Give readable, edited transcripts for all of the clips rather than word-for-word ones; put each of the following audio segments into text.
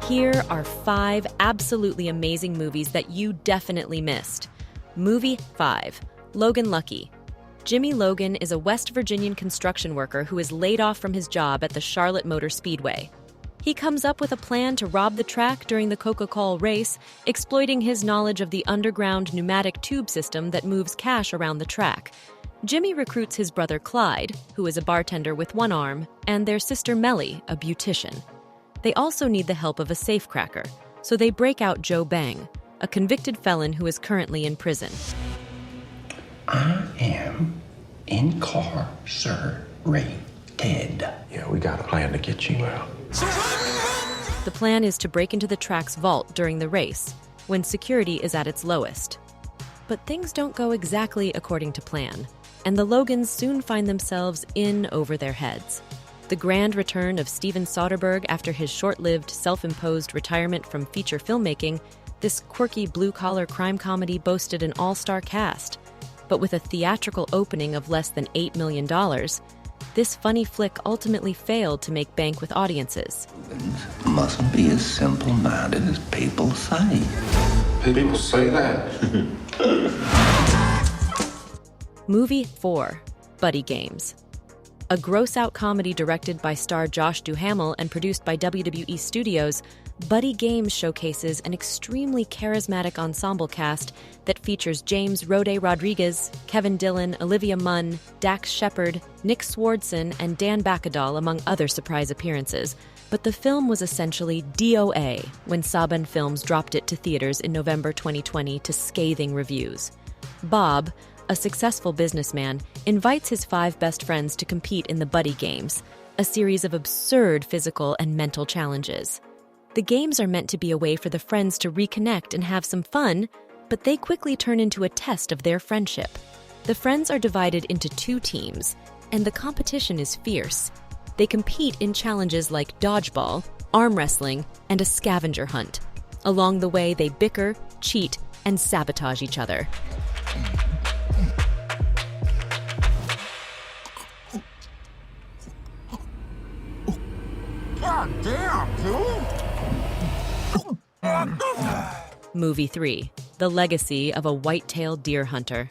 Here are 5 absolutely amazing movies that you definitely missed. Movie 5, Logan Lucky. Jimmy Logan is a West Virginian construction worker who is laid off from his job at the Charlotte Motor Speedway. He comes up with a plan to rob the track during the Coca-Cola race, exploiting his knowledge of the underground pneumatic tube system that moves cash around the track. Jimmy recruits his brother Clyde, who is a bartender with one arm, and their sister Melly, a beautician. They also need the help of a safecracker, so they break out Joe Bang, a convicted felon who is currently in prison. I am incarcerated. Yeah, we got a plan to get you out. The plan is to break into the track's vault during the race, when security is at its lowest. But things don't go exactly according to plan, and the Logans soon find themselves in over their heads. The grand return of Steven Soderbergh after his short-lived, self-imposed retirement from feature filmmaking, this quirky blue-collar crime comedy boasted an all-star cast. But with a theatrical opening of less than $8 million, this funny flick ultimately failed to make bank with audiences. Mustn't be as simple-minded as people say. People say that. Movie 4, Buddy Games. A gross-out comedy directed by star Josh Duhamel and produced by WWE Studios, Buddy Games showcases an extremely charismatic ensemble cast that features James Rode Rodriguez, Kevin Dillon, Olivia Munn, Dax Shepard, Nick Swardson, and Dan Bacadal, among other surprise appearances. But the film was essentially DOA when Saban Films dropped it to theaters in November 2020 to scathing reviews. Bob, a successful businessman, invites his 5 best friends to compete in the Buddy Games, a series of absurd physical and mental challenges. The games are meant to be a way for the friends to reconnect and have some fun, but they quickly turn into a test of their friendship. The friends are divided into 2 teams, and the competition is fierce. They compete in challenges like dodgeball, arm wrestling, and a scavenger hunt. Along the way, they bicker, cheat, and sabotage each other. God damn, dude! Movie 3, The Legacy of a White-Tailed Deer Hunter.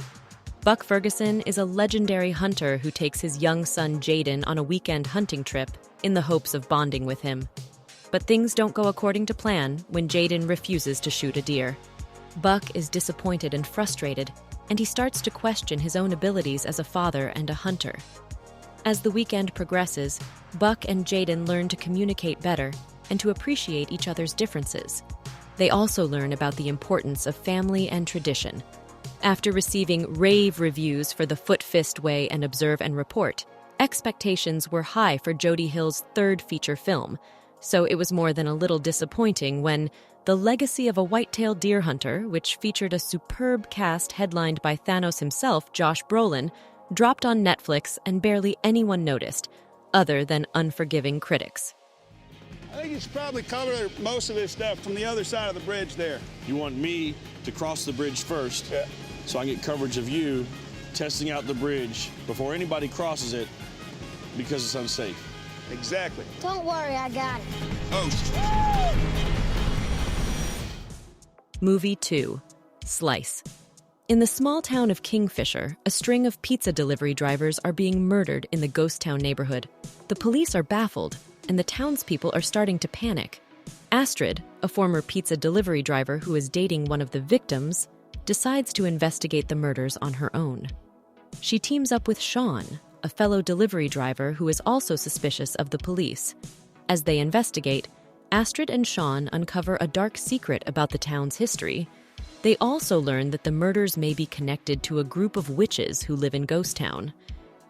Buck Ferguson is a legendary hunter who takes his young son Jaden on a weekend hunting trip in the hopes of bonding with him. But things don't go according to plan when Jaden refuses to shoot a deer. Buck is disappointed and frustrated, and he starts to question his own abilities as a father and a hunter. As the weekend progresses, Buck and Jaden learn to communicate better and to appreciate each other's differences. They also learn about the importance of family and tradition. After receiving rave reviews for The Foot Fist Way and Observe and Report, expectations were high for Jody Hill's 3rd feature film, so it was more than a little disappointing when The Legacy of a White-Tailed Deer Hunter, which featured a superb cast headlined by Thanos himself, Josh Brolin, dropped on Netflix and barely anyone noticed, other than unforgiving critics. I think you should probably cover most of this stuff from the other side of the bridge there. You want me to cross the bridge first, Yeah. so I get coverage of you testing out the bridge before anybody crosses it because it's unsafe. Exactly. Don't worry, I got it. Oh, Movie 2, Slice. In the small town of Kingfisher, a string of pizza delivery drivers are being murdered in the ghost town neighborhood. The police are baffled, and the townspeople are starting to panic. Astrid, a former pizza delivery driver who is dating one of the victims, decides to investigate the murders on her own. She teams up with Sean, a fellow delivery driver who is also suspicious of the police. As they investigate, Astrid and Sean uncover a dark secret about the town's history. They also learn that the murders may be connected to a group of witches who live in Ghost Town.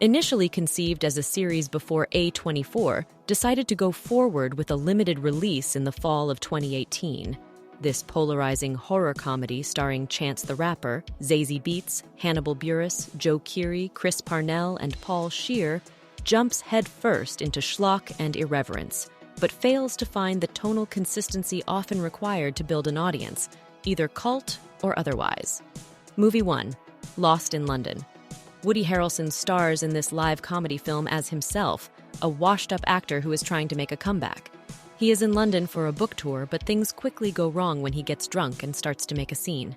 Initially conceived as a series before A24, decided to go forward with a limited release in the fall of 2018. This polarizing horror comedy starring Chance the Rapper, Zazie Beetz, Hannibal Buress, Joe Keery, Chris Parnell, and Paul Scheer jumps headfirst into schlock and irreverence, but fails to find the tonal consistency often required to build an audience, either cult or otherwise. Movie 1, Lost in London. Woody Harrelson stars in this live comedy film as himself, a washed-up actor who is trying to make a comeback. He is in London for a book tour, but things quickly go wrong when he gets drunk and starts to make a scene.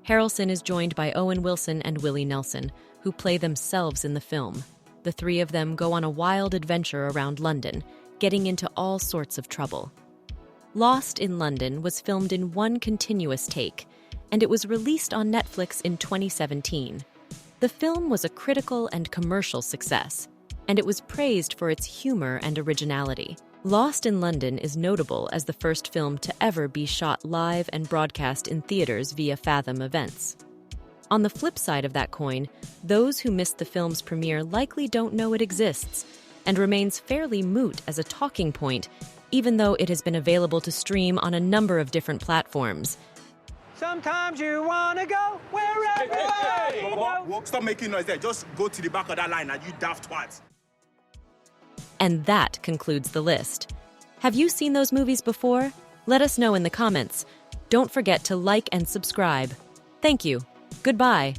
Harrelson is joined by Owen Wilson and Willie Nelson, who play themselves in the film. The three of them go on a wild adventure around London, getting into all sorts of trouble. Lost in London was filmed in one continuous take, and it was released on Netflix in 2017. The film was a critical and commercial success, and it was praised for its humor and originality. Lost in London is notable as the first film to ever be shot live and broadcast in theaters via Fathom Events. On the flip side of that coin, those who missed the film's premiere likely don't know it exists, and remains fairly moot as a talking point, even though it has been available to stream on a number of different platforms. Sometimes you wanna go where everybody knows. Stop making noise there. Just go to the back of that line and you daft twats. And that concludes the list. Have you seen those movies before? Let us know in the comments. Don't forget to like and subscribe. Thank you. Goodbye.